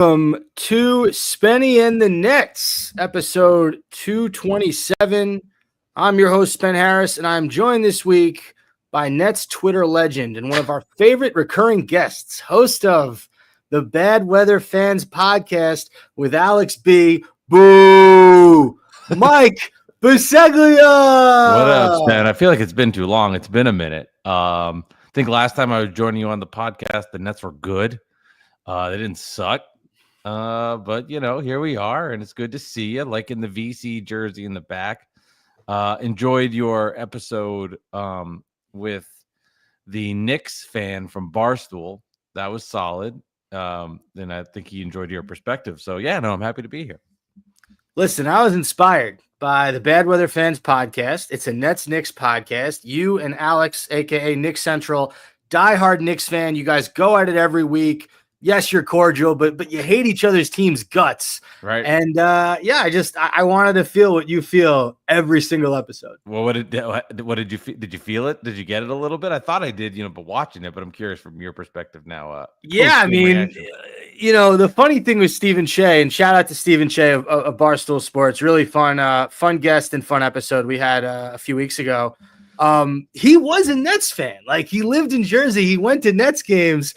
Welcome to Spenny and the Nets, episode 227. I'm your host, Spen Harris, and I'm joined this week by Nets Twitter legend and one of our favorite recurring guests, host of the Bad Weather Fans podcast with Alex B. Boo! Mike Bisceglia! What up, Spen? I feel like it's been too long. It's been a minute. I think last time I was joining you on the podcast, the Nets were good. They didn't suck. But here we are, and it's good to see you, like in the VC jersey in the back. Enjoyed your episode with the Knicks fan from Barstool. That was solid. And I think he enjoyed your perspective. So I'm happy to be here. Listen, I was inspired by the Bad Weather Fans podcast. It's a Nets-Knicks podcast. You and Alex, a.k.a. Knicks Central, diehard Knicks fan. You guys go at it every week. Yes, you're cordial, but you hate each other's team's guts. Right. And, I wanted to feel what you feel every single episode. Well, what did you feel? Did you feel it? Did you get it a little bit? I thought I did, but watching it, but I'm curious from your perspective now. The funny thing with Stephen Shea, and shout out to Stephen Shea of Barstool Sports, really fun guest and fun episode we had a few weeks ago. He was a Nets fan. Like, he lived in Jersey. He went to Nets games,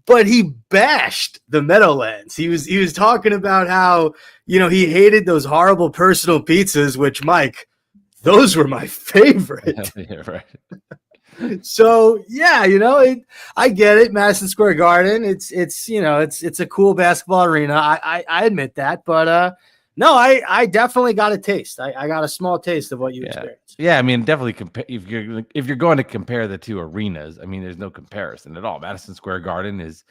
but he bashed the Meadowlands. He was talking about how, he hated those horrible personal pizzas, which, Mike, those were my favorite. Yeah, right. So I get it. Madison Square Garden. It's a cool basketball arena. I admit that, but no, I definitely got a taste. I got a small taste of what you experienced. Yeah, I mean, definitely. If you're going to compare the two arenas, I mean, there's no comparison at all. Madison Square Garden is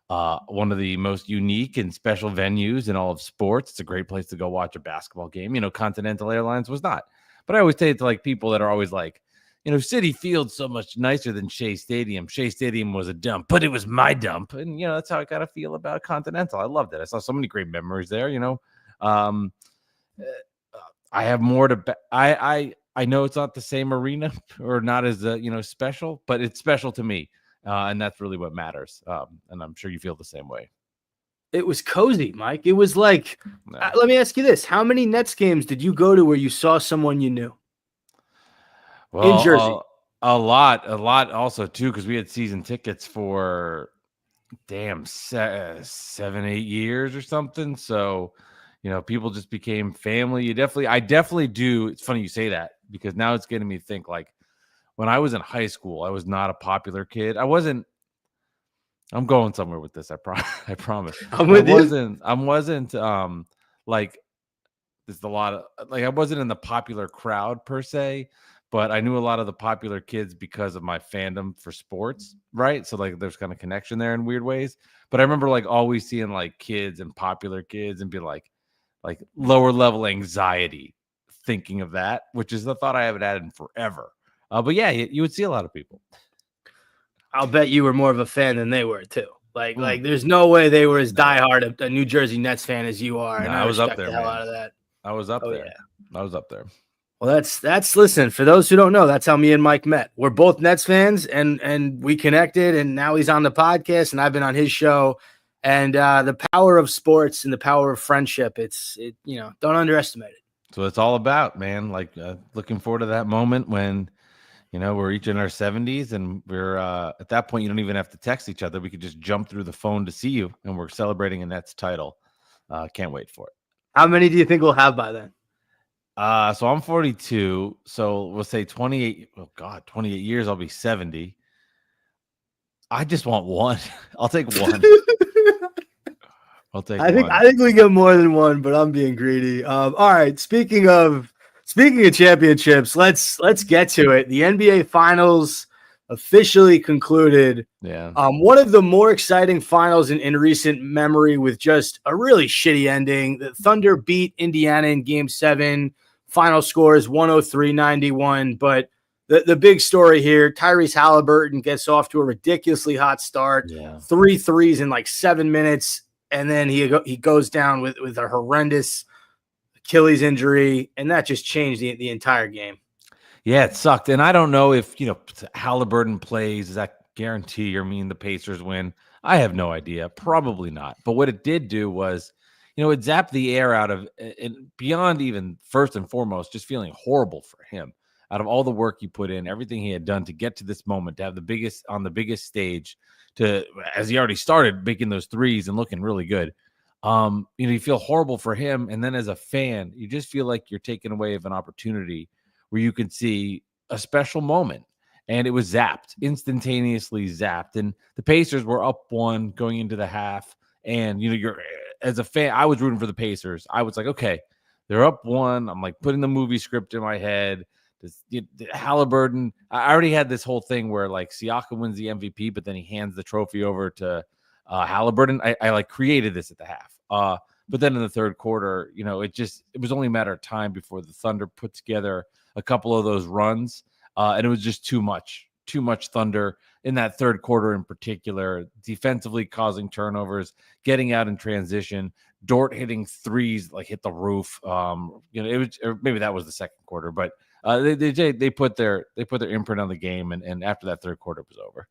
one of the most unique and special venues in all of sports. It's a great place to go watch a basketball game. Continental Airlines was not. But I always say it to people that are always like, Citi Field's so much nicer than Shea Stadium. Shea Stadium was a dump, but it was my dump. And, that's how I got to feel about Continental. I loved it. I saw so many great memories there, I have more to I know it's not the same arena or not as special, but it's special to me. And that's really what matters. And I'm sure you feel the same way. It was cozy, Mike. It was like, let me ask you this. How many Nets games did you go to where you saw someone you knew? Well, in Jersey? A lot also too, because we had season tickets for 7-8 years or something. So, people just became family. I definitely do. It's funny you say that, because now it's getting me to think, like, when I was in high school, I was not a popular kid. I'm going somewhere with this. I promise. I wasn't like, there's a lot of, like, I wasn't in the popular crowd per se, but I knew a lot of the popular kids because of my fandom for sports, right? So, like, there's kind of connection there in weird ways. But I remember, like, always seeing, like, kids and popular kids and be like lower level anxiety thinking of that, which is the thought I haven't had in forever. But yeah, you would see a lot of people. I'll bet you were more of a fan than they were too. Like there's no way they were as diehard a New Jersey Nets fan as you are. And I was up there. The hell out of that. I was up there. Yeah. I was up there. Well, that's listen, for those who don't know, that's how me and Mike met. We're both Nets fans, and we connected, and now he's on the podcast, and I've been on his show. And the power of sports and the power of friendship, don't underestimate it. So it's all about, man. Like, looking forward to that moment when, we're each in our 70s, and we're at that point, you don't even have to text each other. We could just jump through the phone to see you, and we're celebrating a Nets title. Can't wait for it. How many do you think we'll have by then? So I'm 42. So we'll say 28. Oh God, 28 years. I'll be 70. I just want one. I'll take one. I think we get more than one, but I'm being greedy. All right. Speaking of championships, let's get to it. The NBA Finals officially concluded. Yeah. One of the more exciting finals in recent memory, with just a really shitty ending. The Thunder beat Indiana in Game 7. Final score is 103-91. But the big story here, Tyrese Halliburton gets off to a ridiculously hot start. Yeah. 3 threes in like 7 minutes. And then he goes down with a horrendous Achilles injury, and that just changed the entire game. Yeah, it sucked. And I don't know if, Halliburton plays, does that guarantee or mean the Pacers win? I have no idea. Probably not. But what it did do was, it zapped the air out of, and beyond even first and foremost, just feeling horrible for him. Out of all the work he put in, everything he had done to get to this moment, to have the biggest stage, to, as he already started making those threes and looking really good. You feel horrible for him. And then as a fan, you just feel like you're taken away of an opportunity where you could see a special moment. And it was zapped, instantaneously zapped. And the Pacers were up one going into the half. And, you're, as a fan, I was rooting for the Pacers. I was like, okay, they're up one. I'm like putting the movie script in my head. Halliburton, I already had this whole thing where like Siakam wins the MVP, but then he hands the trophy over to Halliburton. I like created this at the half. But then in the third quarter, it was only a matter of time before the Thunder put together a couple of those runs. And it was just too much Thunder in that third quarter in particular, defensively causing turnovers, getting out in transition, Dort hitting threes, like hit the roof. It was, or maybe that was the second quarter, but they put their imprint on the game. And after that third quarter was over.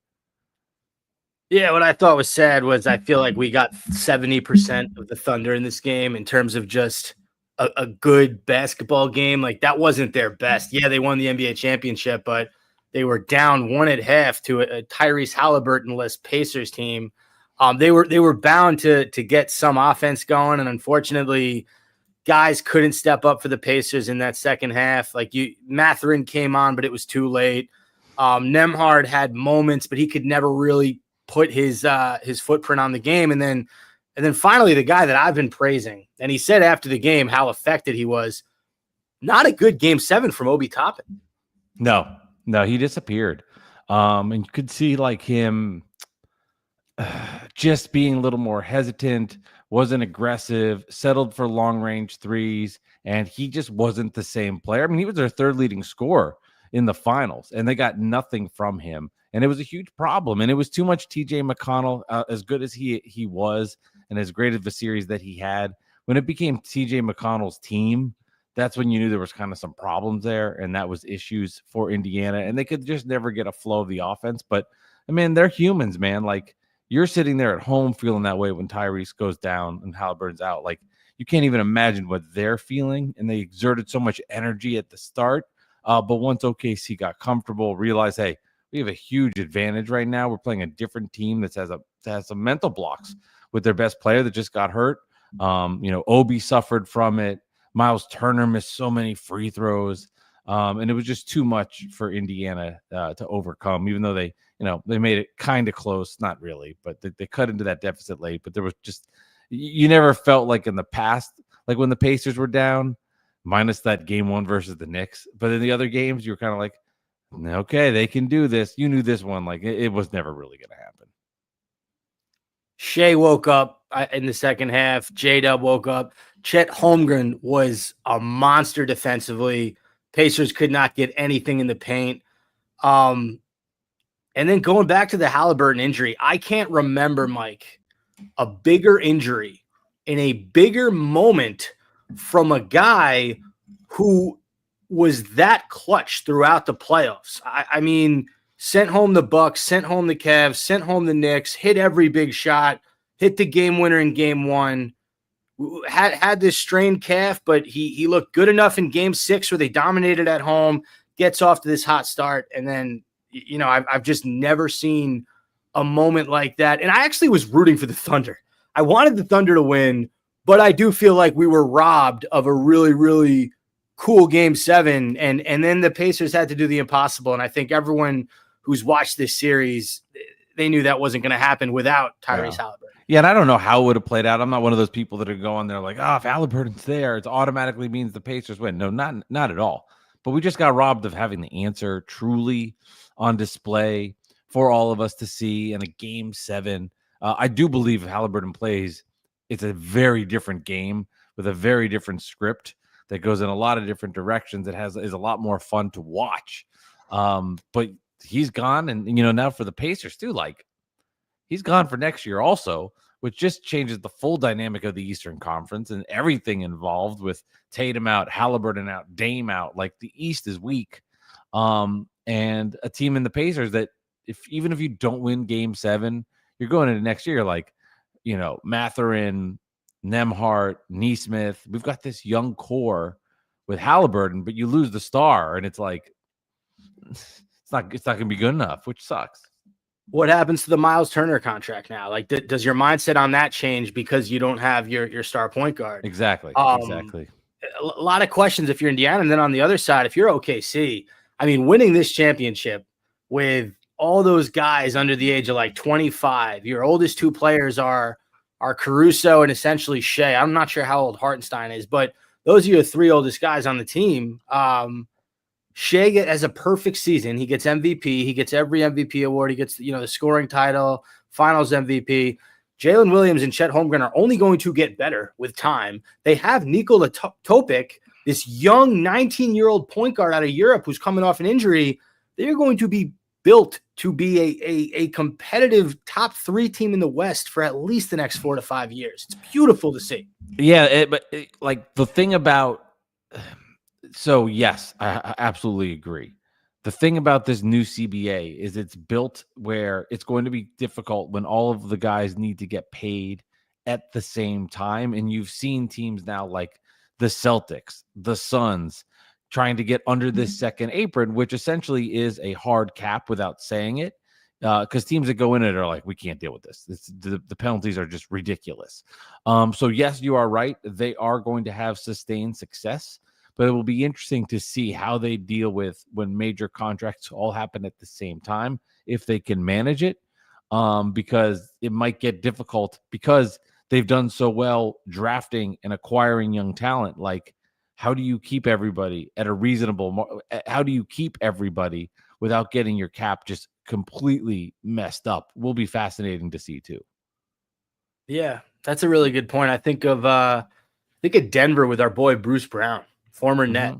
Yeah, what I thought was sad was I feel like we got 70% of the Thunder in this game in terms of just a good basketball game. Like that wasn't their best. Yeah, they won the NBA championship, but they were down one at half to a Tyrese Halliburton-less Pacers team. They were bound to get some offense going, and unfortunately, guys couldn't step up for the Pacers in that second half. Like Mathurin came on, but it was too late. Nembhard had moments, but he could never really put his footprint on the game. And then finally, the guy that I've been praising, and he said after the game how affected he was. Not a good game 7 from Obi Toppin. No, he disappeared. And you could see like him just being a little more hesitant, wasn't aggressive, settled for long range threes, and he just wasn't the same player. I mean, he was their third leading scorer in the finals, and they got nothing from him. And it was a huge problem. And it was too much TJ McConnell, as good as he was and as great of a series that he had. When it became TJ McConnell's team, that's when you knew there was kind of some problems there, and that was issues for Indiana. And they could just never get a flow of the offense. But, I mean, they're humans, man. Like, you're sitting there at home feeling that way when Tyrese goes down and Halliburton's out. Like, you can't even imagine what they're feeling. And they exerted so much energy at the start. But once OKC got comfortable, realized, hey, we have a huge advantage right now. We're playing a different team that has some mental blocks with their best player that just got hurt. Obi suffered from it. Miles Turner missed so many free throws. And it was just too much for Indiana to overcome, even though they made it kind of close. Not really, but they cut into that deficit late. But there was just, you never felt like in the past, like when the Pacers were down, minus that game 1 versus the Knicks. But in the other games, you were kind of like, okay, they can do this. You knew this one, like it was never really going to happen. Shea woke up in the second half. J-Dub woke up. Chet Holmgren was a monster defensively. Pacers could not get anything in the paint. And then going back to the Halliburton injury, I can't remember, Mike, a bigger injury in a bigger moment from a guy who was that clutch throughout the playoffs. I mean, sent home the Bucks, sent home the Cavs, sent home the Knicks, hit every big shot, hit the game winner in game 1. Had this strained calf, but he looked good enough in game 6 where they dominated at home, gets off to this hot start. And then, I've just never seen a moment like that. And I actually was rooting for the Thunder. I wanted the Thunder to win, but I do feel like we were robbed of a really, really cool game 7. And then the Pacers had to do the impossible. And I think everyone who's watched this series, they knew that wasn't going to happen without Tyrese Halliburton. Yeah, and I don't know how it would have played out. I'm not one of those people that are going there like, if Halliburton's there, it automatically means the Pacers win. No, not at all. But we just got robbed of having the answer truly on display for all of us to see in a game 7. I do believe if Halliburton plays, it's a very different game with a very different script that goes in a lot of different directions. It is a lot more fun to watch. But he's gone, and now for the Pacers too, like he's gone for next year also, which just changes the full dynamic of the Eastern Conference and everything involved with Tatum out, Halliburton out, Dame out. Like the East is weak. And a team in the Pacers that even if you don't win game 7, you're going into next year, like, Matherin, Nemhart, Neesmith. We've got this young core with Halliburton, but you lose the star, and it's like it's not going to be good enough, which sucks. What happens to the Miles Turner contract now? Like, does your mindset on that change because you don't have your star point guard? Exactly. Exactly. A lot of questions if you're Indiana. And then on the other side, if you're OKC, I mean, winning this championship with all those guys under the age of like 25, your oldest two players are Caruso and essentially Shea. I'm not sure how old Hartenstein is, but those are your three oldest guys on the team. Shea has a perfect season. He gets MVP. He gets every MVP award. He gets, the scoring title, finals MVP. Jalen Williams and Chet Holmgren are only going to get better with time. They have Nikola Topic, this young 19-year-old point guard out of Europe who's coming off an injury. They're going to be built to be a competitive top 3 team in the West for at least the next 4 to 5 years. It's beautiful to see. Yeah, like the thing about so yes, I absolutely agree. The thing about this new CBA is it's built where it's going to be difficult when all of the guys need to get paid at the same time. And you've seen teams now like the Celtics, the Suns, trying to get under this second apron, which essentially is a hard cap without saying it. Because teams that go in it are like, we can't deal with this. The penalties are just ridiculous. So yes, you are right. They are going to have sustained success. But it will be interesting to see how they deal with when major contracts all happen at the same time, if they can manage it, because it might get difficult because they've done so well drafting and acquiring young talent. Like, how do you keep everybody at a reasonable how do you keep everybody without getting your cap just completely messed up? Will be fascinating to see too. Yeah, that's a really good point. I think of Denver with our boy Bruce Brown. Former net.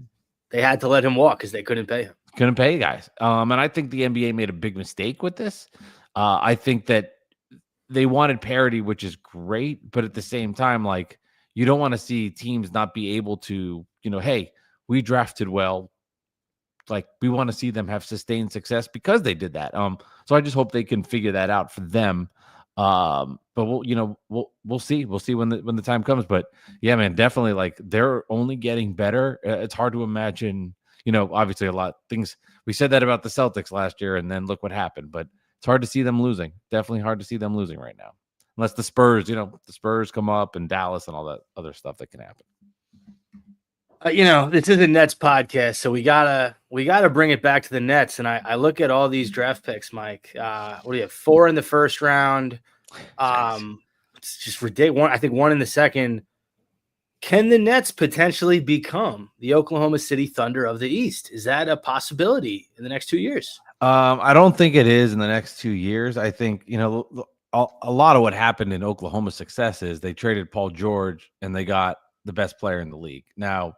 They had to let him walk because they couldn't pay him. Couldn't pay guys. And I think the NBA made a big mistake with this. I think that they wanted parity, which is great. But at the same time, like, you don't want to see teams not be able to, hey, we drafted well. Like, we want to see them have sustained success because they did that. So I just hope they can figure that out for them. But we'll see. We'll see when the time comes. But yeah, man, definitely, like, they're only getting better. It's hard to imagine, obviously a lot of things. We said that about the Celtics last year, and then look what happened. But it's hard to see them losing. Definitely hard to see them losing right now. Unless the Spurs come up and Dallas and all that other stuff that can happen. This is a Nets podcast, so we gotta bring it back to the Nets. And I look at all these draft picks, Mike. What do you have? 4 in the first round. It's just ridiculous. I think 1 in the second. Can the Nets potentially become the Oklahoma City Thunder of the East? Is that a possibility in the next 2 years? I don't think it is in the next 2 years. I think, a lot of what happened in Oklahoma's success is they traded Paul George and they got the best player in the league. Now,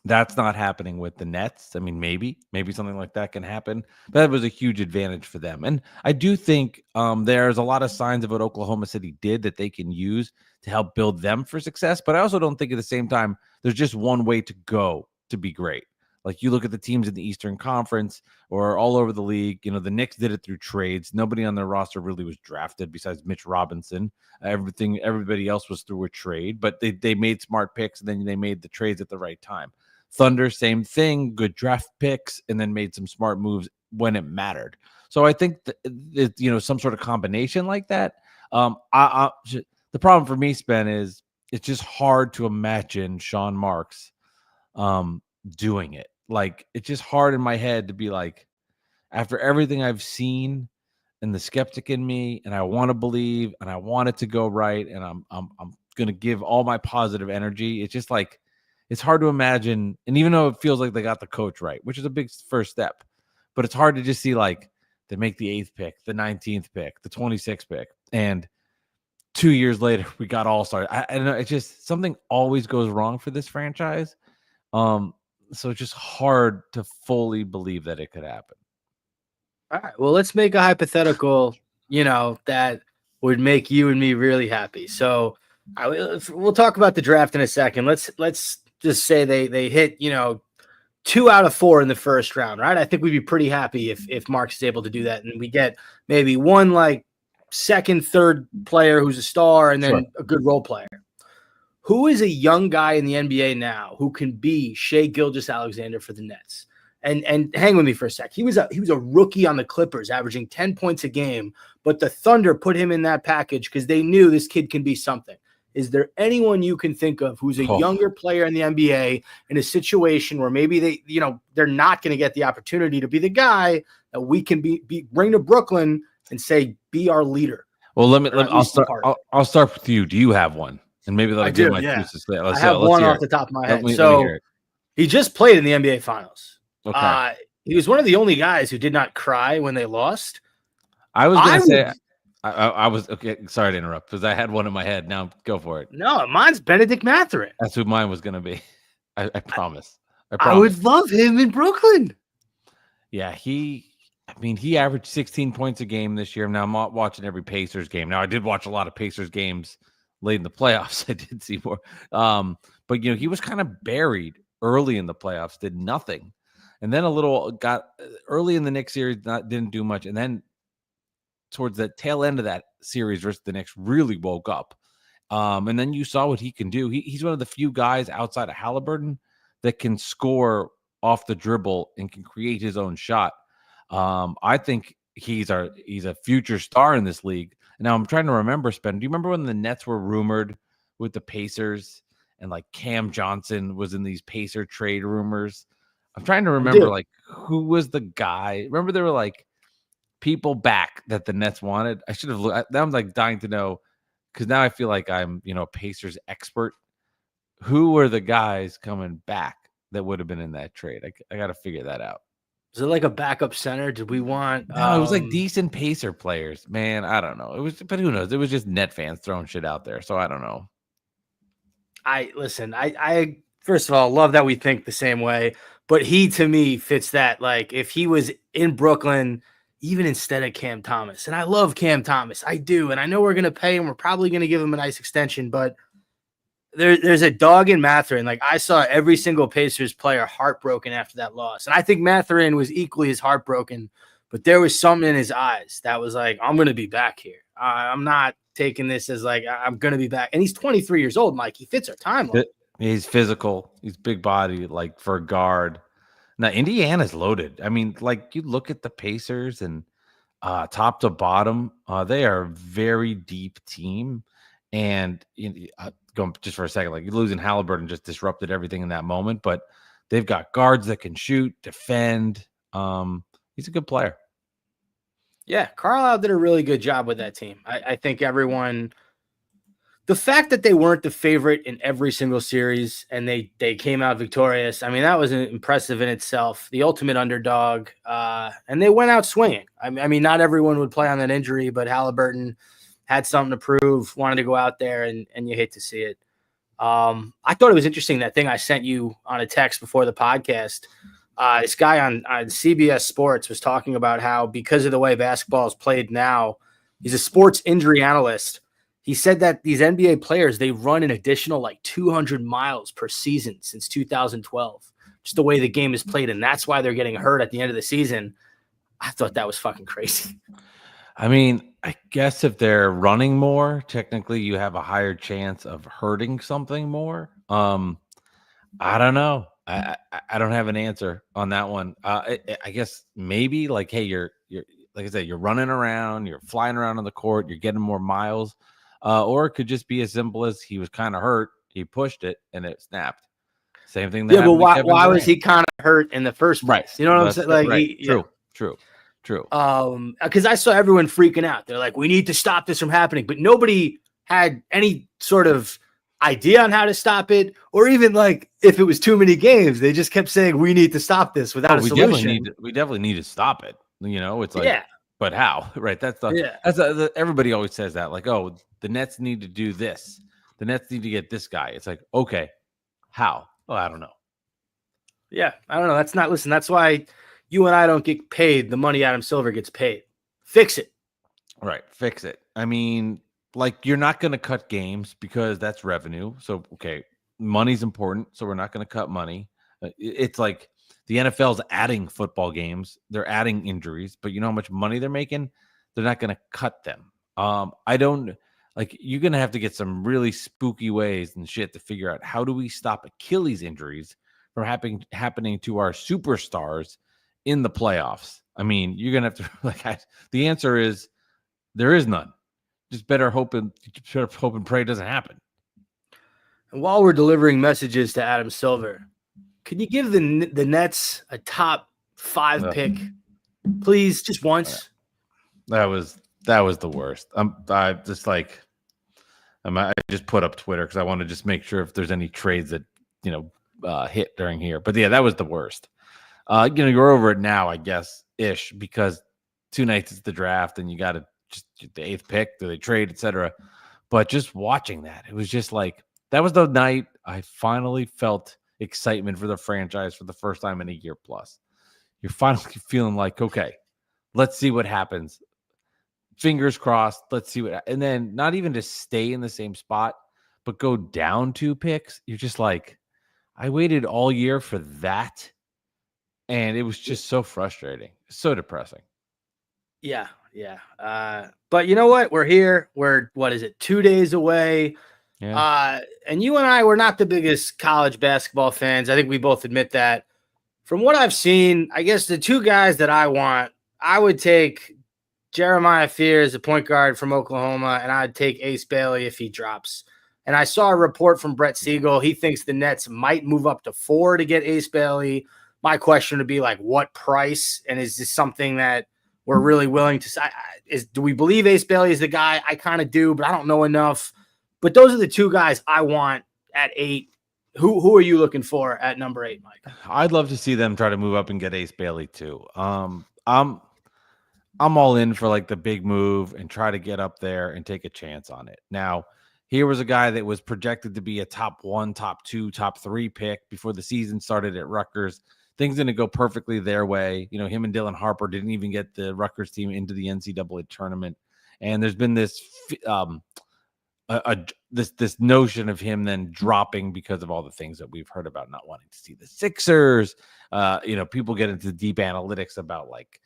that's not happening with the Nets. I mean, maybe something like that can happen. But that was a huge advantage for them. And I do think there's a lot of signs of what Oklahoma City did that they can use to help build them for success. But I also don't think at the same time, there's just one way to go to be great. Like, you look at the teams in the Eastern Conference or all over the league, the Knicks did it through trades. Nobody on their roster really was drafted besides Mitch Robinson. Everybody else was through a trade, but they made smart picks and then they made the trades at the right time. Thunder, same thing, good draft picks, and then made some smart moves when it mattered. So I think that, some sort of combination like that. The problem for me, Spen, is it's just hard to imagine Sean Marks doing it. Like, it's just hard in my head to be like, after everything I've seen and the skeptic in me, and I want to believe and I want it to go right, and I'm going to give all my positive energy. It's just like, it's hard to imagine. And even though it feels like they got the coach right, which is a big first step, but it's hard to just see, like, they make the 8th pick, the 19th pick, the 26th pick, and 2 years later we got all-star. I don't know. It's just something always goes wrong for this franchise. So it's just hard to fully believe that it could happen. All right. Well, let's make a hypothetical, that would make you and me really happy. So we'll talk about the draft in a second. Let's just say they hit, 2 out of 4 in the first round, right? I think we'd be pretty happy if Marks is able to do that. And we get maybe one, like, second, third player who's a star, and then Sure. a good role player. Who is a young guy in the NBA now who can be Shai Gilgeous-Alexander for the Nets? And hang with me for a sec. He was a rookie on the Clippers, averaging 10 points a game, but the Thunder put him in that package because they knew this kid can be something. Is there anyone you can think of who's a younger player in the NBA in a situation where maybe they're not going to get the opportunity to be the guy that we can bring to Brooklyn and say, be our leader? Well, I'll start with you. Do you have one? And maybe that'll give my two. I have one off the top of my head. He just played in the NBA Finals. Okay. He was one of the only guys who did not cry when they lost. I was going to say, I was okay. Sorry to interrupt because I had one in my head. Now go for it. No, mine's Benedict Mathurin. That's who mine was going to be. I promise. I would love him in Brooklyn. Yeah, he averaged 16 points a game this year. Now I'm not watching every Pacers game. Now I did watch a lot of Pacers games late in the playoffs. I did see more. But he was kind of buried early in the playoffs, did nothing. And then got early in the Knicks series, didn't do much. And then towards the tail end of that series versus the Knicks really woke up. And then you saw what he can do. He's one of the few guys outside of Halliburton that can score off the dribble and can create his own shot. I think he's a future star in this league. Now I'm trying to remember, Spen. Do you remember when the Nets were rumored with the Pacers and like Cam Johnson was in these Pacer trade rumors? I'm trying to remember who was the guy. Remember there were like people back that the Nets wanted. I should have looked. Now I'm like dying to know because now I feel like I'm a Pacers expert. Who were the guys coming back that would have been in that trade? I got to figure that out. Is it like a backup center? Did we want? No, it was like decent Pacer players. Man, I don't know. It was, but who knows? It was just Net fans throwing shit out there. So I don't know. I first of all love that we think the same way, but he to me fits that. Like if he was in Brooklyn, even instead of Cam Thomas, and I love Cam Thomas, I do, and I know we're gonna pay him. We're probably gonna give him a nice extension, but there's a dog in Mathurin. Like I saw every single Pacers player heartbroken after that loss, and I think Mathurin was equally as heartbroken. But there was something in his eyes that was like, I'm gonna be back here. I'm not taking this as like I'm gonna be back. And he's 23 years old, Mike. He fits our timeline. He's physical. He's big body, like for a guard. Now Indiana's loaded. I mean, like you look at the Pacers and top to bottom, they are a very deep team. And going just for a second, like losing Halliburton just disrupted everything in that moment. But they've got guards that can shoot, defend. He's a good player. Yeah, Carlisle did a really good job with that team. I think everyone, the fact that they weren't the favorite in every single series and they came out victorious, I mean, that was impressive in itself. The ultimate underdog, and they went out swinging. I mean, not everyone would play on that injury, but Halliburton had something to prove, wanted to go out there, and you hate to see it. I thought it was interesting, that thing I sent you on a text before the podcast. This guy on CBS Sports was talking about how because of the way basketball is played now, he's a sports injury analyst. He said that these NBA players, they run an additional like 200 miles per season since 2012, just the way the game is played. And that's why they're getting hurt at the end of the season. I thought that was fucking crazy. I mean, I guess if they're running more, technically you have a higher chance of hurting something more. I don't know. I don't have an answer on that one. I guess maybe like, hey, you're like I said, you're running around, you're flying around on the court, you're getting more miles, or it could just be as simple as he was kind of hurt, he pushed it, and it snapped. Same thing. Yeah, but why was he kind of hurt in the first place? Right. You know what I'm saying? Like, right. True. Because I saw everyone freaking out. They're like, we need to stop this from happening, but nobody had any sort of idea on how to stop it, or even like if it was too many games, they just kept saying we need to stop this without a solution. We definitely need to stop it. It's like, yeah, but how? Right? That's everybody always says that. Like, oh, the Nets need to do this. The Nets need to get this guy. It's like, okay, how? Well, I don't know. Yeah, I don't know. That's why you and I don't get paid the money Adam Silver gets paid. Fix it. Right. Fix it. I mean, like, you're not going to cut games because that's revenue. So, okay, money's important. So we're not going to cut money. It's like the NFL's adding football games. They're adding injuries, but you know how much money they're making? They're not going to cut them. I don't like you're gonna have to get some really spooky ways and shit to figure out how do we stop Achilles injuries from happening to our superstars in the playoffs. I mean, you're gonna have to the answer is there is none. Just better hope and pray it doesn't happen. And while we're delivering messages to Adam Silver, can you give the Nets a top 5 pick, please, just once? That was the worst. I just put up Twitter because I want to just make sure if there's any trades that hit during here. But yeah, that was the worst. You're over it now, I guess, ish, because 2 nights is the draft and you got to just the 8th pick. Do they trade, etc. But just watching that, it was just like that was the night I finally felt excitement for the franchise for the first time in a year plus. You're finally feeling like, okay, let's see what happens. Fingers crossed. Let's see what, and then not even to stay in the same spot, but go down 2 picks. You're just like, I waited all year for that. And it was just so frustrating, so depressing. Yeah. But you know what? We're here. We're, 2 days away. Yeah. And you and I were not the biggest college basketball fans. I think we both admit that. From what I've seen, I guess the 2 guys that I want, I would take Jeremiah Fears, a point guard from Oklahoma, and I'd take Ace Bailey if he drops. And I saw a report from Brett Siegel. He thinks the Nets might move up to 4 to get Ace Bailey. My question would be like, what price? And is this something that we're really willing to do we believe Ace Bailey is the guy? I kind of do, but I don't know enough. But those are the 2 guys I want at 8. Who are you looking for at number 8, Mike? I'd love to see them try to move up and get Ace Bailey too. I'm all in for like the big move and try to get up there and take a chance on it. Now, here was a guy that was projected to be a top 1, top 2, top 3 pick before the season started at Rutgers. Things didn't go perfectly their way. Him and Dylan Harper didn't even get the Rutgers team into the NCAA tournament. And there's been this this notion of him then dropping because of all the things that we've heard about not wanting to see the Sixers. People get into deep analytics about like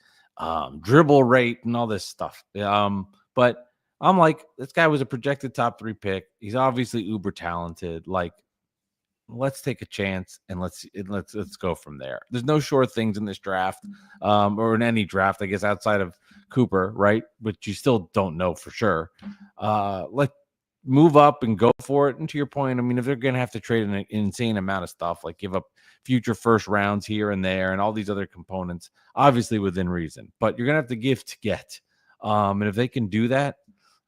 dribble rate and all this stuff. But I'm like, this guy was a projected top 3 pick. He's obviously uber talented. Like, let's take a chance and let's go from there. There's no sure things in this draft, or in any draft, I guess, outside of Cooper, right? But you still don't know for sure. Let's move up and go for it. And to your point, I mean, if they're going to have to trade an insane amount of stuff, like give up future first rounds here and there and all these other components, obviously within reason, but you're going to have to give to get. And if they can do that,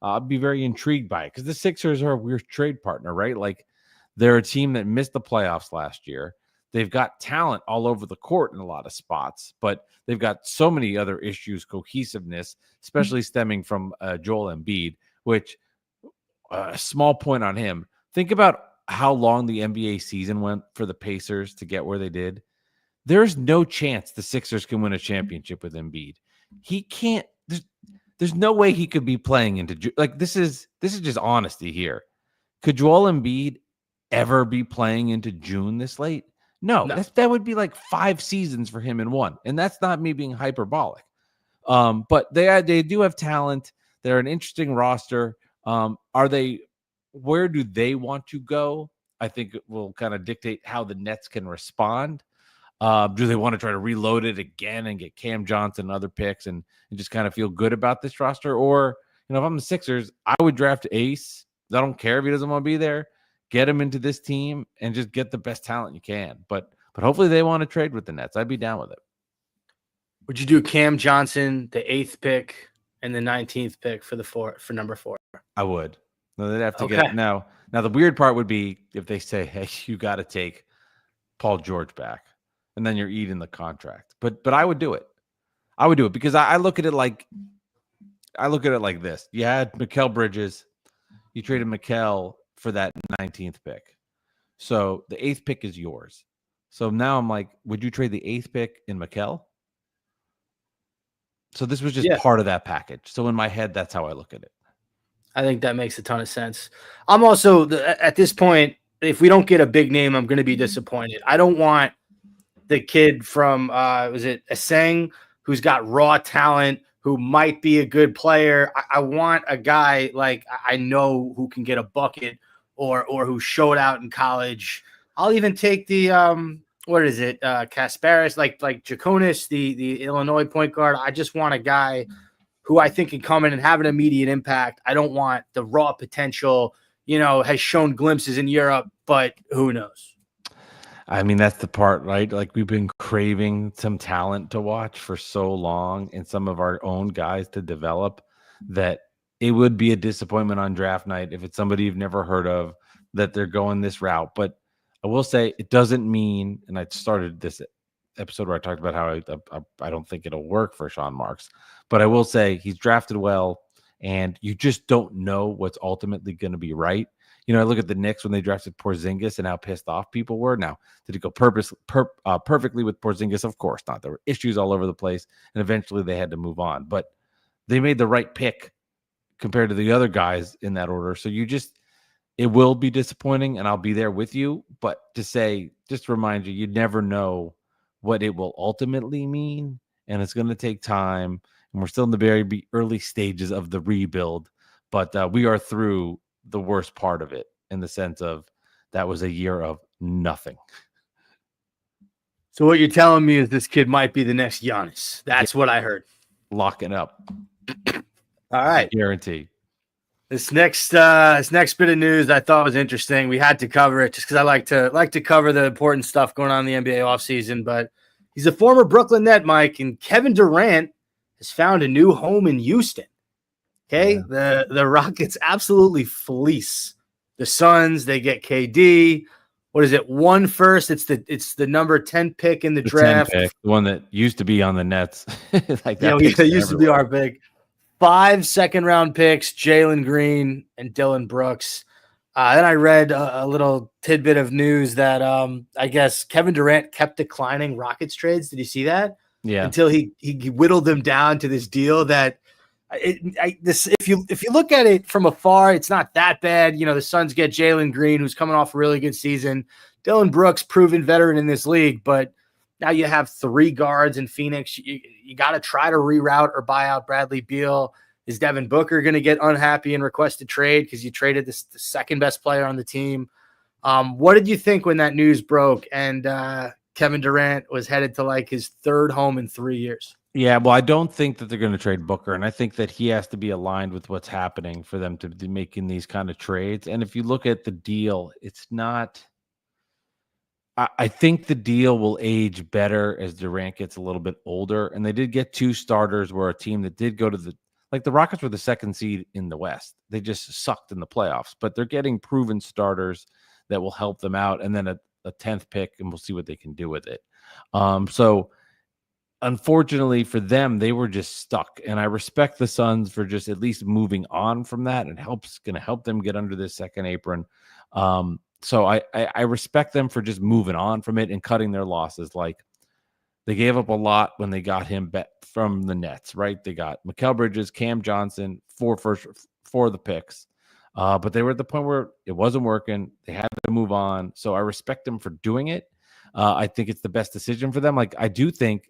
I'd be very intrigued by it because the Sixers are a weird trade partner, right? Like, they're a team that missed the playoffs last year. They've got talent all over the court in a lot of spots, but they've got so many other issues, cohesiveness, especially stemming from Joel Embiid, which a small point on him. Think about how long the NBA season went for the Pacers to get where they did. There's no chance the Sixers can win a championship with Embiid. He can't. There's no way he could be playing into like this is just honesty here. Could Joel Embiid ever be playing into June this late? No. That would be like 5 seasons for him in one. And that's not me being hyperbolic. But they do have talent. They're an interesting roster. Where do they want to go? I think it will kind of dictate how the Nets can respond. Do they want to try to reload it again and get Cam Johnson and other picks and just kind of feel good about this roster? Or, if I'm the Sixers, I would draft Ace. I don't care if he doesn't want to be there. Get him into this team and just get the best talent you can. But hopefully they want to trade with the Nets. I'd be down with it. Would you do Cam Johnson, the 8th pick, and the 19th pick for number 4? I would. No, they'd have to get now. Now the weird part would be if they say, "Hey, you got to take Paul George back," and then you're eating the contract. But I would do it. I would do it because I look at it like this. You had Mikal Bridges. You traded Mikal for that 19th pick. So the 8th pick is yours. So now I'm like, would you trade the 8th pick in Mikal? So this was just part of that package. So in my head, that's how I look at it. I think that makes a ton of sense. I'm also, at this point, if we don't get a big name, I'm going to be disappointed. I don't want the kid from, was it Aseng, who's got raw talent, who might be a good player. I want a guy like I know who can get a bucket or who showed out in college. I'll even take the what is it? Kasparis, like Jaconis, the Illinois point guard. I just want a guy who I think can come in and have an immediate impact. I don't want the raw potential, has shown glimpses in Europe, but who knows? I mean, that's the part, right? Like we've been craving some talent to watch for so long and some of our own guys to develop that it would be a disappointment on draft night if it's somebody you've never heard of that they're going this route. But I will say it doesn't mean, and I started this episode where I talked about how I don't think it'll work for Sean Marks, but I will say he's drafted well and you just don't know what's ultimately going to be right. I look at the Knicks when they drafted Porzingis and how pissed off people were. Now, did it go perfectly with Porzingis? Of course not. There were issues all over the place, and eventually they had to move on. But they made the right pick compared to the other guys in that order. So it will be disappointing, and I'll be there with you. But just to remind you, you never know what it will ultimately mean, and it's going to take time. And we're still in the very early stages of the rebuild, but we are through the worst part of it in the sense of that was a year of nothing. So what you're telling me is this kid might be the next Giannis. That's what I heard. Lock it up. All right. Guarantee. This next bit of news I thought was interesting. We had to cover it just because I like to cover the important stuff going on in the NBA offseason. But he's a former Brooklyn Net, Mike, and Kevin Durant has found a new home in Houston. Okay, yeah. The Rockets absolutely fleece the Suns. They get KD. What is it? 1 first. It's the number 10 pick in the draft. 10 pick, the one that used to be on the Nets. Like that. It used to be our pick. 5 second-round picks: Jalen Green and Dylan Brooks. Then I read a little tidbit of news that I guess Kevin Durant kept declining Rockets trades. Did you see that? Yeah. Until he whittled them down to this deal that. If you look at it from afar, it's not that bad. The Suns get Jalen Green, who's coming off a really good season. Dylan Brooks, proven veteran in this league, but now you have 3 guards in Phoenix. You got to try to reroute or buy out Bradley Beal. Is Devin Booker going to get unhappy and request a trade because you traded the second best player on the team? What did you think when that news broke and Kevin Durant was headed to like his 3rd home in 3 years? Yeah, well, I don't think that they're going to trade Booker, and I think that he has to be aligned with what's happening for them to be making these kind of trades. And if you look at the deal, it's not – I think the deal will age better as Durant gets a little bit older, and they did get 2 starters where a team that did go to the – like the Rockets were the 2nd seed in the West. They just sucked in the playoffs, but they're getting proven starters that will help them out, and then a 10th pick, and we'll see what they can do with it. So – unfortunately for them, they were just stuck. And I respect the Suns for just at least moving on from that and going to help them get under this second apron. So I respect them for just moving on from it and cutting their losses. Like they gave up a lot when they got him from the Nets, right? They got Mikal Bridges, Cam Johnson, 4 of the picks. But they were at the point where it wasn't working. They had to move on. So I respect them for doing it. I think it's the best decision for them. Like I do think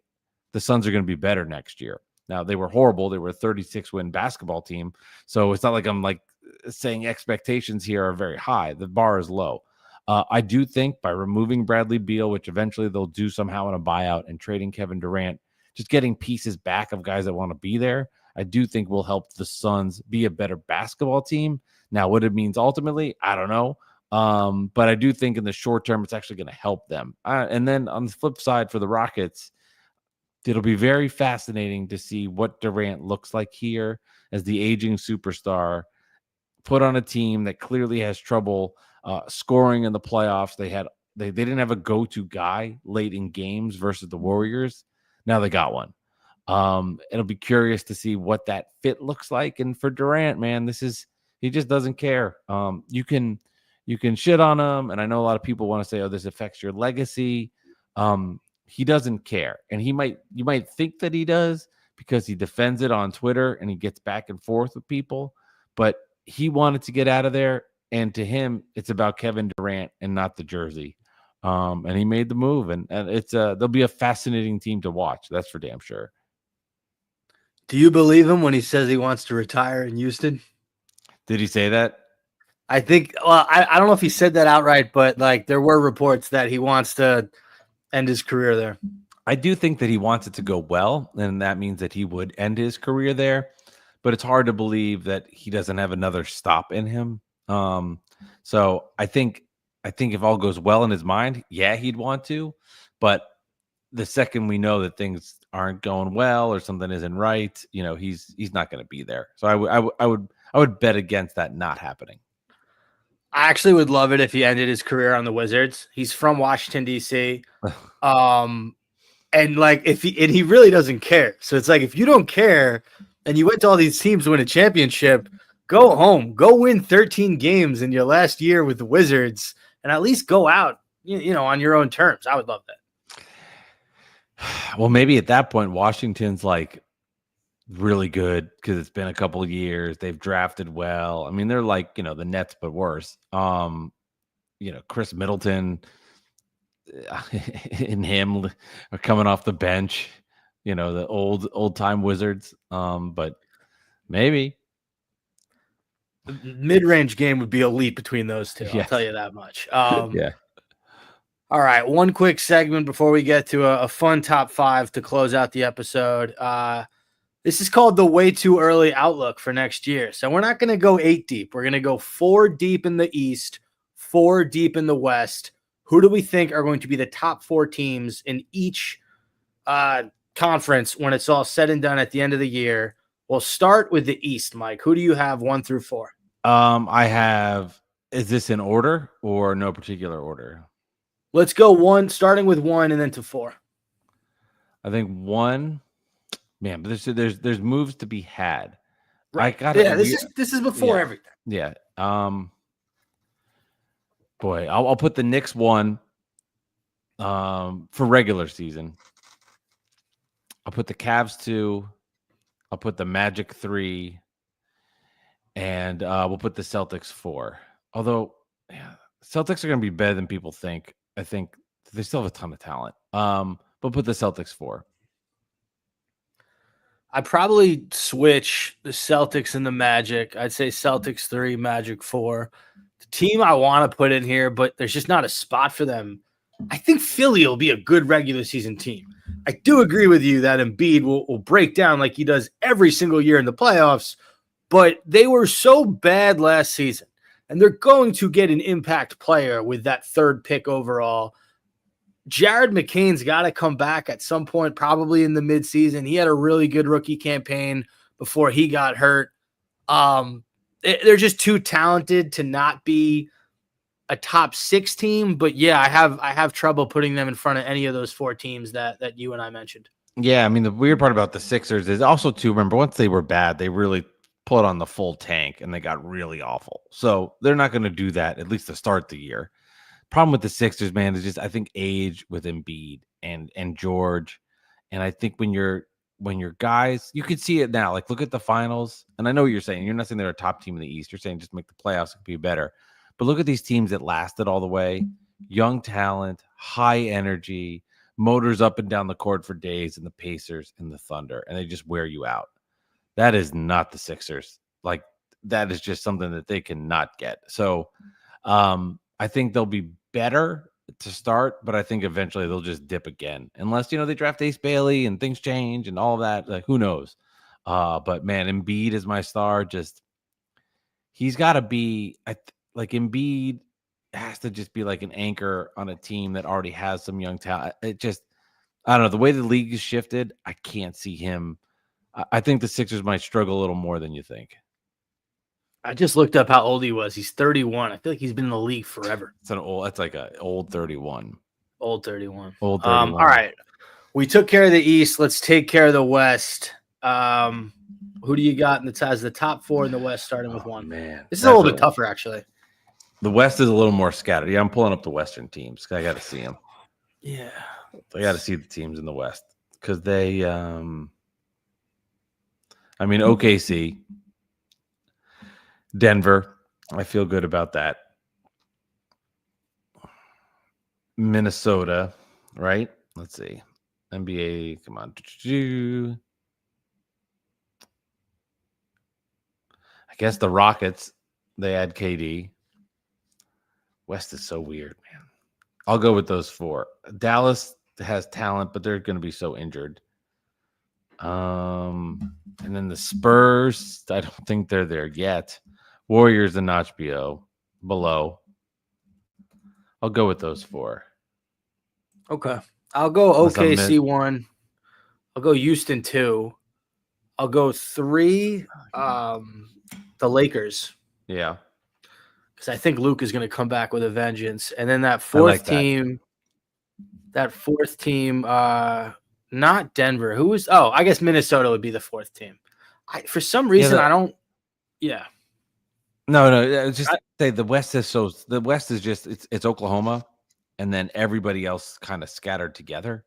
the Suns are going to be better next year. Now, they were horrible. They were a 36-win basketball team. So it's not like I'm like saying expectations here are very high. The bar is low. I do think by removing Bradley Beal, which eventually they'll do somehow in a buyout, and trading Kevin Durant, just getting pieces back of guys that want to be there, I do think will help the Suns be a better basketball team. Now, what it means ultimately, I don't know. But I do think in the short term, it's actually going to help them. And then on the flip side for the Rockets, it'll be very fascinating to see what Durant looks like here as the aging superstar put on a team that clearly has trouble scoring in the playoffs. They didn't have a go-to guy late in games versus the Warriors. Now they got one. It'll be curious to see what that fit looks like. And for Durant, man, he just doesn't care. You can shit on him, and I know a lot of people want to say, "Oh, this affects your legacy." He doesn't care, and you might think that he does because he defends it on Twitter and he gets back and forth with people, but he wanted to get out of there, and to him, it's about Kevin Durant and not the jersey. And he made the move, and it's they'll be a fascinating team to watch. That's for damn sure. Do you believe him when he says he wants to retire in Houston? Did he say that? I think, well, I don't know if he said that outright, but like there were reports that he wants to end his career there. I do think that he wants it to go well, and that means that he would end his career there. But it's hard to believe that he doesn't have another stop in him. So I think if all goes well in his mind, yeah, he'd want to. But the second we know that things aren't going well or something isn't right, he's not going to be there. So I would bet against that not happening. I actually would love it if he ended his career on the Wizards. He's from Washington, D.C. And like he really doesn't care. So it's like if you don't care and you went to all these teams to win a championship, go home, go win 13 games in your last year with the Wizards, and at least go out, on your own terms. I would love that. Well, maybe at that point, Washington's like really good because it's been a couple of years. They've drafted well. I mean, they're like, the Nets, but worse. Chris Middleton and him are coming off the bench, the old time Wizards. But maybe The mid-range game would be elite between those two. Yes. I'll tell you that much. Yeah. All right, one quick segment before we get to a fun top 5 to close out the episode. This is called the way too early outlook for next year. So we're not going to go 8 deep. We're going to go 4 deep in the East, 4 deep in the West. Who do we think are going to be the top 4 teams in each conference when it's all said and done at the end of the year? We'll start with the East, Mike. Who do you have 1 through 4? I have. Is this in order or no particular order? Let's go starting with 1 and then to 4. I think 1. Man, but there's moves to be had. Right. This is before everything. Yeah. Boy, I'll put the Knicks 1 for regular season. I'll put the Cavs 2. I'll put the Magic 3. And we'll put the Celtics 4. Although, Celtics are going to be better than people think. I think they still have a ton of talent. But put the Celtics 4. I'd probably switch the Celtics and the Magic. I'd say Celtics 3, Magic 4. The team I want to put in here, but there's just not a spot for them. I think Philly will be a good regular season team. I do agree with you that Embiid will break down like he does every single year in the playoffs, but they were so bad last season, and they're going to get an impact player with that 3rd pick overall. Jared McCain's got to come back at some point, probably in the midseason. He had a really good rookie campaign before he got hurt. They're just too talented to not be a top 6 team. But yeah, I have trouble putting them in front of any of those 4 teams that you and I mentioned. Yeah, I mean, the weird part about the Sixers is also, too, remember, once they were bad, they really put on the full tank, and they got really awful. So they're not going to do that, at least to start the year. Problem with the Sixers, man, is just I think age with Embiid and George, and I think when you're guys, you can see it now. Like, look at the finals, and I know what you're saying. You're not saying they're a top team in the East. You're saying just make the playoffs and be better. But look at these teams that lasted all the way. Young talent, high energy, motors up and down the court for days, and the Pacers and the Thunder, and they just wear you out. That is not the Sixers. Like, that is just something that they cannot get. So I think they'll be better to start, but I think eventually they'll just dip again. Unless, they draft Ace Bailey and things change and all of that. Like, who knows? But, man, Embiid is my star. Just, he's got to be like Embiid has to just be like an anchor on a team that already has some young talent. It just, I don't know. The way the league is shifted, I can't see him. I think the Sixers might struggle a little more than you think. I just looked up how old he was. He's 31. I feel like he's been in the league forever. That's like an old 31. Old 31. Old 31. All right. We took care of the East. Let's take care of the West. Who do you got as the top 4 in the West, starting with 1? Man, this is a little bit tougher, actually. The West is a little more scattered. Yeah, I'm pulling up the Western teams. I got to see them. Yeah. I got to see the teams in the West because they, OKC, Denver, I feel good about that. Minnesota, right? Let's see. NBA, come on. I guess the Rockets, they add KD. West is so weird, man. I'll go with those 4. Dallas has talent, but they're going to be so injured. And then the Spurs, I don't think they're there yet. Warriors and notch below. I'll go with those 4. Okay. I'll go OKC 1. I'll go Houston 2. I'll go 3. The Lakers. Yeah. Because I think Luke is going to come back with a vengeance. And then that fourth team, not Denver. Who was? Oh, I guess Minnesota would be the 4th team. For some reason, I don't. Yeah. No. Just say the West is so. The West is just it's Oklahoma, and then everybody else kind of scattered together,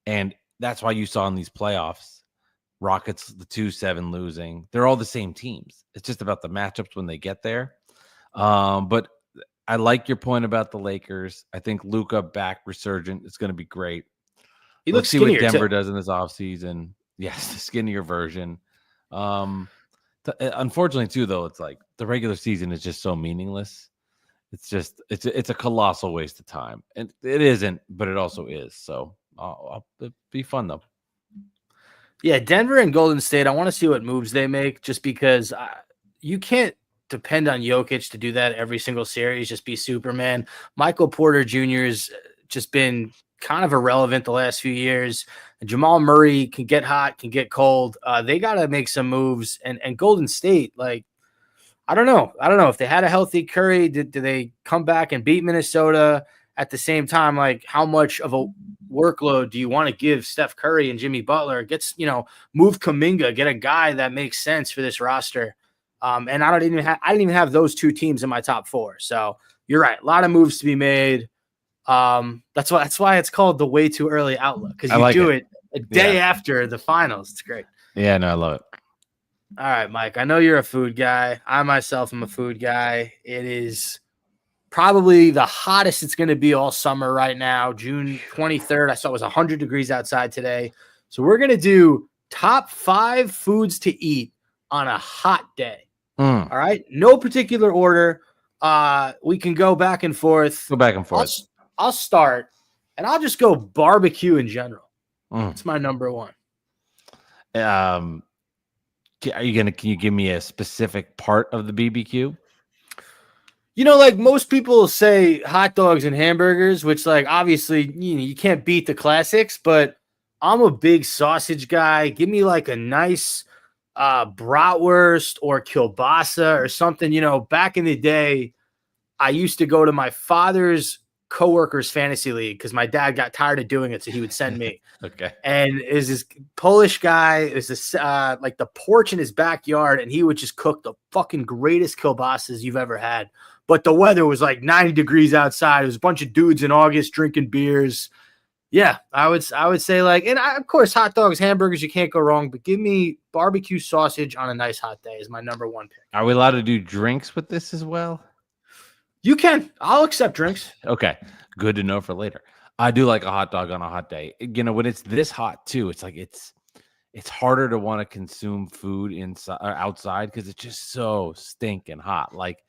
and that's why you saw in these playoffs, Rockets the 2-7 losing. They're all the same teams. It's just about the matchups when they get there. But I like your point about the Lakers. I think Luka back resurgent. It's going to be great. He looks see what Denver too. does in this offseason. Yes, the skinnier version. Unfortunately, too, though, it's like the regular season is just so meaningless. It's just it's a colossal waste of time, and it isn't, but it also is. So it'll be fun though. Yeah, Denver and Golden State. I want to see what moves they make, just because you can't depend on Jokic to do that every single series. Just be Superman. Michael Porter Jr. has just been kind of irrelevant the last few years. Jamal Murray can get hot, can get cold. They got to make some moves. And Golden State, like, I don't know if they had a healthy Curry. Did they come back and beat Minnesota at the same time? Like, how much of a workload do you want to give Steph Curry and Jimmy Butler? Move Kuminga, get a guy that makes sense for this roster. And I didn't even have those 2 teams in my top 4. So you're right. A lot of moves to be made. That's why it's called the way too early outlook, because you do it a day after the finals. It's great. Yeah, no, I love it. All right, Mike, I know you're a food guy. I myself am a food guy. It is probably the hottest it's going to be all summer right now. June 23rd. I saw it was 100 degrees outside today. So we're going to do top 5 foods to eat on a hot day. All right. No particular order. We can go back and forth. Go back and forth. I'll start, and I'll just go barbecue in general. It's my number 1. Can you give me a specific part of the BBQ? Like most people say hot dogs and hamburgers, which, like, obviously, you can't beat the classics, but I'm a big sausage guy. Give me like a nice bratwurst or kielbasa or something. Back in the day, I used to go to my father's coworkers fantasy league because my dad got tired of doing it, so he would send me. Okay. And is this Polish guy, is this like the porch in his backyard, and he would just cook the fucking greatest kielbasas you've ever had. But the weather was like 90 degrees outside. It was a bunch of dudes in August drinking beers. Yeah, I would say, like, and of course, hot dogs, hamburgers, you can't go wrong. But give me barbecue sausage on a nice hot day is my number 1 pick. Are we allowed to do drinks with this as well? You can. I'll accept drinks. Okay, good to know for later. I do like a hot dog on a hot day. When it's this hot too, it's like it's harder to want to consume food inside or outside because it's just so stinking hot. Like,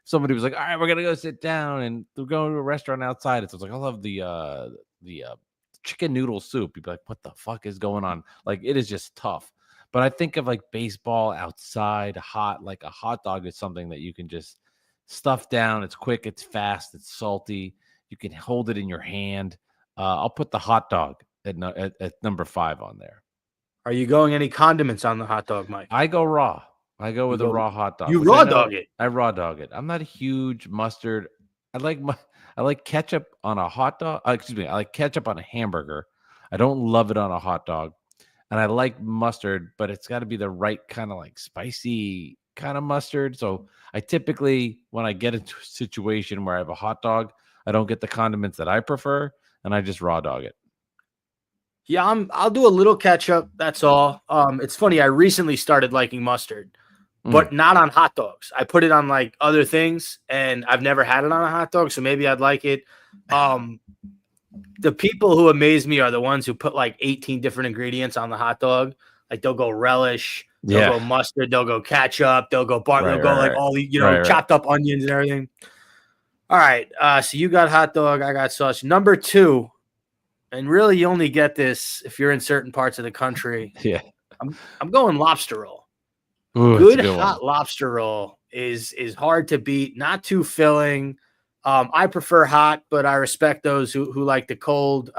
somebody was like, "All right, we're gonna go sit down and we're going to a restaurant outside." It's like, I love the chicken noodle soup. You'd be like, "What the fuck is going on?" Like, it is just tough. But I think of like baseball outside, hot. Like a hot dog is something that you can just stuff down. It's quick, it's fast, it's salty. You can hold it in your hand. I'll put the hot dog at number 5 on there. Are you going any condiments on the hot dog, Mike? I go raw. I go with a raw hot dog. You raw dog it. I raw dog it. I'm not a huge mustard. I like ketchup on a hot dog. I like ketchup on a hamburger. I don't love it on a hot dog. And I like mustard, but it's got to be the right kind of like spicy kind of mustard. So I typically, when I get into a situation where I have a hot dog, I don't get the condiments that I prefer, and I just raw dog it. Yeah, I'll do a little ketchup. That's all. It's funny. I recently started liking mustard, but not on hot dogs. I put it on like other things, and I've never had it on a hot dog, so maybe I'd like it. The people who amaze me are the ones who put like 18 different ingredients on the hot dog. Like they'll go relish, they'll Yeah. go mustard, they'll go ketchup, they'll go Right, they'll go like right, all the right. chopped up onions and everything. All right, so you got hot dog, I got sausage. Number 2, and really you only get this if you're in certain parts of the country. Yeah. I'm going lobster roll. Ooh, it's a Good good one. hot lobster roll is hard to beat, not too filling. I prefer hot, but I respect those who like the cold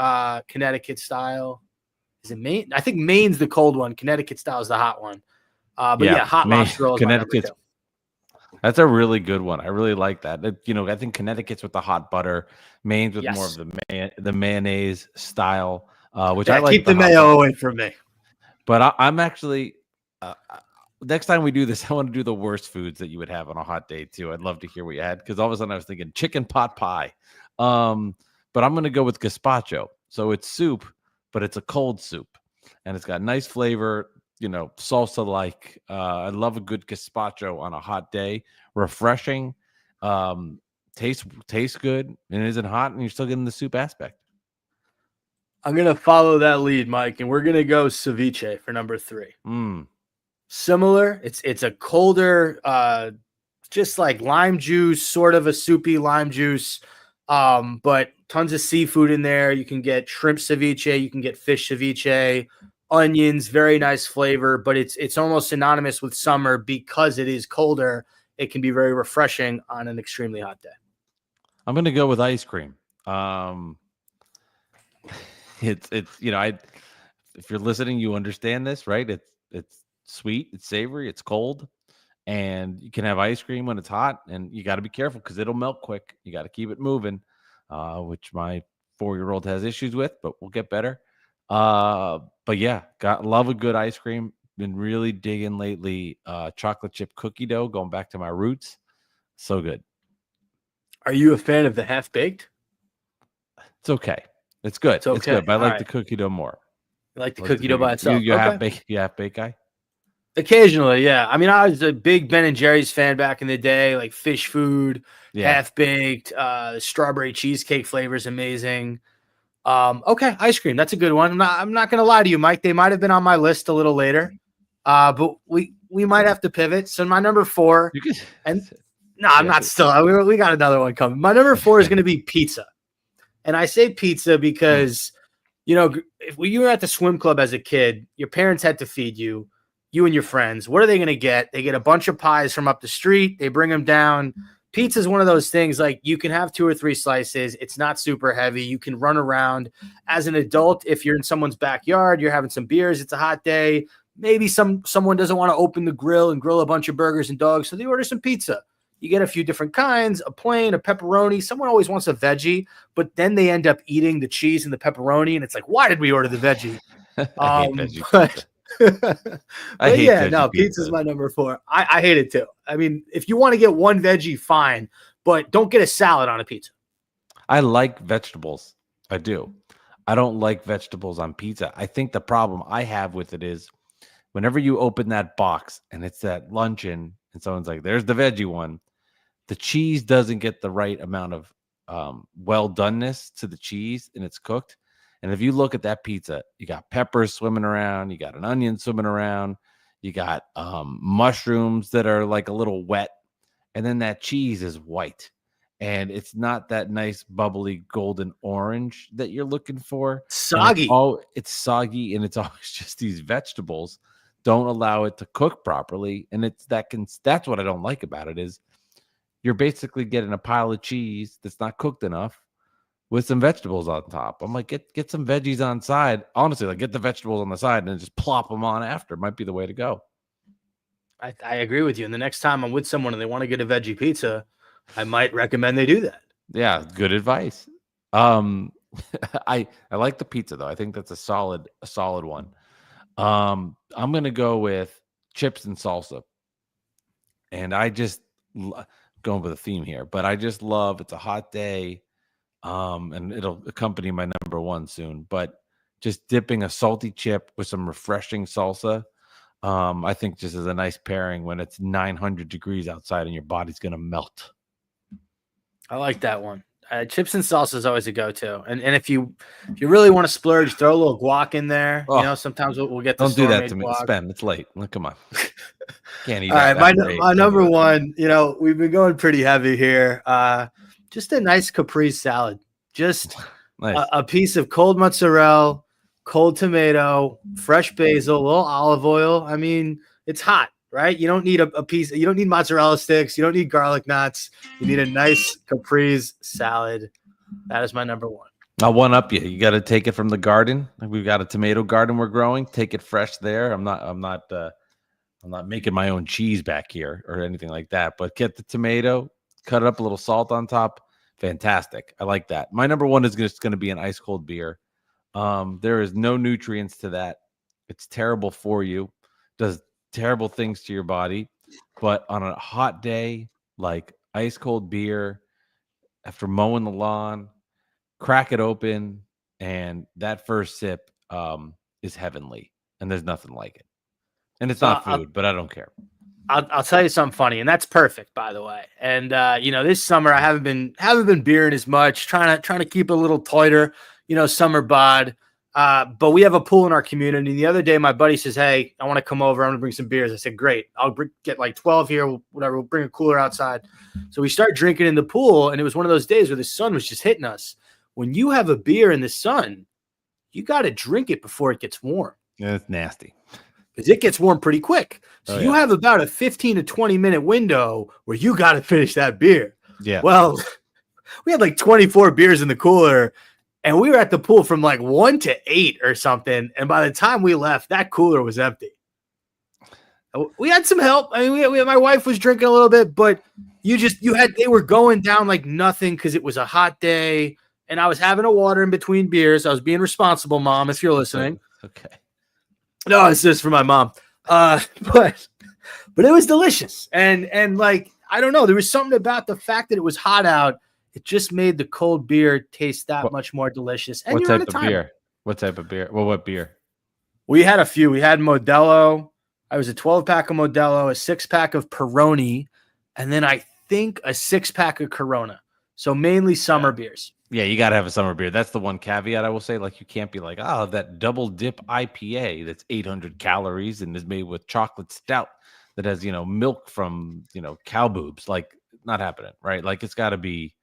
Connecticut style. Is it Maine? I think Maine's the cold one. Connecticut style is the hot one. But yeah, hot Maine, lobster roll is my number 2. That's a really good one. I really like that. I think Connecticut's with the hot butter, Maine's with more of the mayonnaise style, which I like. Keep the mayo away from me. But I'm actually next time we do this, I want to do the worst foods that you would have on a hot day too. I'd love to hear what you had, because all of a sudden I was thinking chicken pot pie. But I'm going to go with gazpacho. So it's soup, but it's a cold soup, and it's got nice flavor. Salsa like. I love a good gazpacho on a hot day. Refreshing, tastes good, and isn't hot, and you're still getting the soup aspect. I'm gonna follow that lead, Mike, and we're gonna go ceviche for number 3. Similar. It's a colder, just like lime juice, sort of a soupy lime juice, but tons of seafood in there. You can get shrimp ceviche, you can get fish ceviche. Onions, very nice flavor, but it's almost synonymous with summer because it is colder. It can be very refreshing on an extremely hot day. I'm going to go with ice cream. It's if you're listening, you understand this, right? It's sweet, it's savory, it's cold, and you can have ice cream when it's hot, and you got to be careful because it'll melt quick. You got to keep it moving, which my 4-year-old has issues with, but we'll get better. But yeah, love a good ice cream. Been really digging lately. Chocolate chip cookie dough, going back to my roots. So good. Are you a fan of the half baked? It's okay. It's good. It's good. But I like the cookie dough more. I like the cookie dough by itself. You half baked guy? Occasionally, yeah. I mean, I was a big Ben and Jerry's fan back in the day, like fish food, half baked. The strawberry cheesecake flavor is amazing. Okay, ice cream. That's a good one. I'm not gonna lie to you, Mike. They might have been on my list a little later. But we might have to pivot. So my number 4, I'm not still. We got another one coming. My number 4 is gonna be pizza. And I say pizza because if you were at the swim club as a kid, your parents had to feed you and your friends. What are they gonna get? They get a bunch of pies from up the street, they bring them down. Pizza is one of those things, like you can have 2 or 3 slices. It's not super heavy. You can run around. As an adult, if you're in someone's backyard, you're having some beers, it's a hot day. Maybe someone doesn't want to open the grill and grill a bunch of burgers and dogs, so they order some pizza. You get a few different kinds, a plain, a pepperoni. Someone always wants a veggie, but then they end up eating the cheese and the pepperoni, and it's like, why did we order the veggie? I hate veggie pizza. Pizza's my number 4. I hate it too. I mean, if you want to get one veggie, fine, but don't get a salad on a pizza. I like vegetables. I do. I don't like vegetables on pizza. I think the problem I have with it is whenever you open that box and it's that luncheon and someone's like, there's the veggie one, the cheese doesn't get the right amount of well doneness to the cheese, and it's cooked. And if you look at that pizza, you got peppers swimming around, you got an onion swimming around, you got mushrooms that are like a little wet, and then that cheese is white. And it's not that nice, bubbly, golden orange that you're looking for. Soggy. It's soggy, and it's always just these vegetables don't allow it to cook properly. And that's what I don't like about it is you're basically getting a pile of cheese that's not cooked enough with some vegetables on top. I'm like, get some veggies on side. Honestly, like get the vegetables on the side and then just plop them on after. Might be the way to go. I agree with you. And the next time I'm with someone and they want to get a veggie pizza, I might recommend they do that. Yeah, good advice. I like the pizza though. I think that's a solid one. I'm gonna go with chips and salsa. And I just going with a theme here, but I just love it's a hot day. And it'll accompany my number 1 soon, but just dipping a salty chip with some refreshing salsa, I think just is a nice pairing when it's 900 degrees outside and your body's going to melt. I like that one. Chips and salsa is always a go-to. And if you really want to splurge, throw a little guac in there. Oh, sometimes we'll get the don't do that store-made to me. guac. Spen, it's late. Look, come on. Can't eat All that. right, my number one, we've been going pretty heavy here. Just a nice caprese salad. Just nice. a piece of cold mozzarella, cold tomato, fresh basil, a little olive oil. I mean, it's hot, right? You don't need a piece. You don't need mozzarella sticks. You don't need garlic knots. You need a nice caprese salad. That is my number one. I'll one up you. You got to take it from the garden. We've got a tomato garden we're growing. Take it fresh there. I'm not making my own cheese back here or anything like that. But get the tomato, cut it up, a little salt on top. Fantastic. I like that. My number one is just going to be an ice cold beer. There is no nutrients to that. It's terrible for you. Does terrible things to your body. But on a hot day, like ice cold beer, after mowing the lawn, crack it open, and that first sip is heavenly. And there's nothing like it. And it's not food, but I don't care. I'll tell you something funny, and that's perfect, by the way. And this summer I haven't been beering as much, trying to keep it a little tighter, summer bod. But we have a pool in our community. The other day, my buddy says, "Hey, I want to come over. I'm gonna bring some beers." I said, "Great, I'll get like 12 here, whatever. We'll bring a cooler outside." So we start drinking in the pool, and it was one of those days where the sun was just hitting us. When you have a beer in the sun, you got to drink it before it gets warm. Yeah, it's nasty. Because it gets warm pretty quick. So you have about a 15 to 20 minute window where you got to finish that beer. Yeah. Well, we had like 24 beers in the cooler, and we were at the pool from like 1 to 8 or something. And by the time we left, that cooler was empty. We had some help. I mean, my wife was drinking a little bit, but they were going down like nothing because it was a hot day. And I was having a water in between beers. I was being responsible, Mom, if you're listening. Okay. No, it's just for my mom. But it was delicious. And like, I don't know, there was something about the fact that it was hot out. It just made the cold beer taste that much more delicious. And what type of beer? What type of beer? Well, what beer? We had a few. We had Modelo. I was a 12-pack of Modelo, a 6-pack of Peroni, and then I think a 6-pack of Corona. So mainly summer beers. Yeah, you got to have a summer beer. That's the one caveat I will say. Like, you can't be like, that double dip IPA that's 800 calories and is made with chocolate stout that has, milk from, cow boobs. Like, not happening, right? Like, it's got to be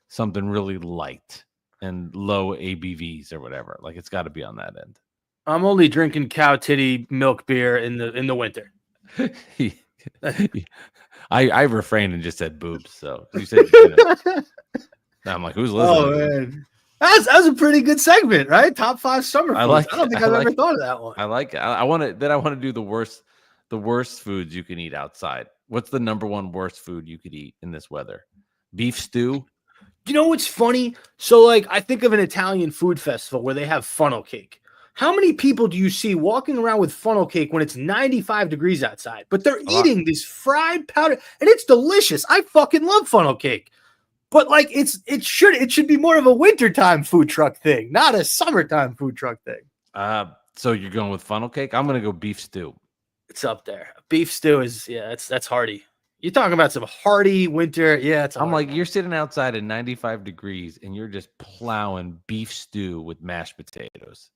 something really light and low ABVs or whatever. Like, it's got to be on that end. I'm only drinking cow titty milk beer in the winter. I refrained and just said boobs. So you said. I'm like, who's listening? Oh man, that was a pretty good segment, right? Top 5 summer foods. I don't think I've ever thought of that one. I like it. I want to do the worst foods you can eat outside. What's the number one worst food you could eat in this weather? Beef stew. You know what's funny? So like, I think of an Italian food festival where they have funnel cake. How many people do you see walking around with funnel cake when it's 95 degrees outside? But they're eating this fried powder, and it's delicious. I fucking love funnel cake. But like it should be more of a wintertime food truck thing, not a summertime food truck thing. So you're going with funnel cake? I'm gonna go beef stew. It's up there. Beef stew is that's hearty. You're talking about some hearty winter. Yeah, I'm like, you're sitting outside at 95 degrees and you're just plowing beef stew with mashed potatoes.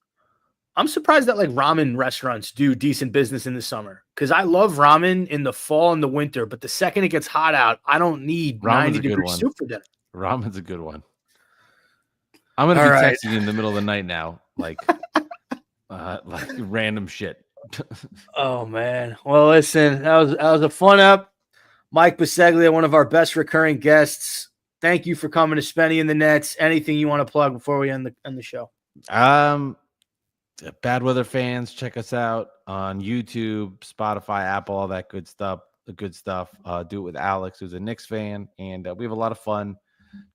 I'm surprised that like ramen restaurants do decent business in the summer because I love ramen in the fall and the winter. But the second it gets hot out, I don't need 90-degree soup for dinner. Ramen's a good one. I'm gonna be texting you in the middle of the night now, like random shit. Oh man. Well, listen, that was a fun up. Mike Bisceglia, one of our best recurring guests. Thank you for coming to Spenny in the Nets. Anything you want to plug before we end the show? Bad Weather fans, check us out on YouTube, Spotify, Apple, all that good stuff. The good stuff. Do it with Alex, who's a Knicks fan, and we have a lot of fun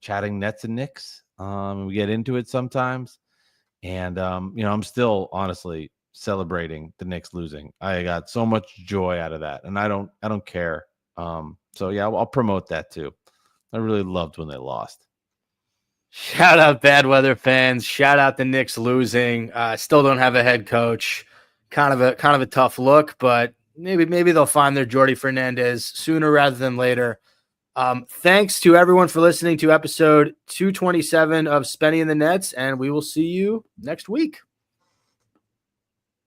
chatting Nets and Knicks. We get into it sometimes, and I'm still honestly celebrating the Knicks losing. I got so much joy out of that, and I don't care. So yeah, I'll promote that too. I really loved when they lost. Shout out Bad Weather fans. Shout out the Knicks losing. Still don't have a head coach. Kind of a tough look, but maybe they'll find their Jordy Fernandez sooner rather than later. Thanks to everyone for listening to episode 227 of Spenny and the Nets, and we will see you next week.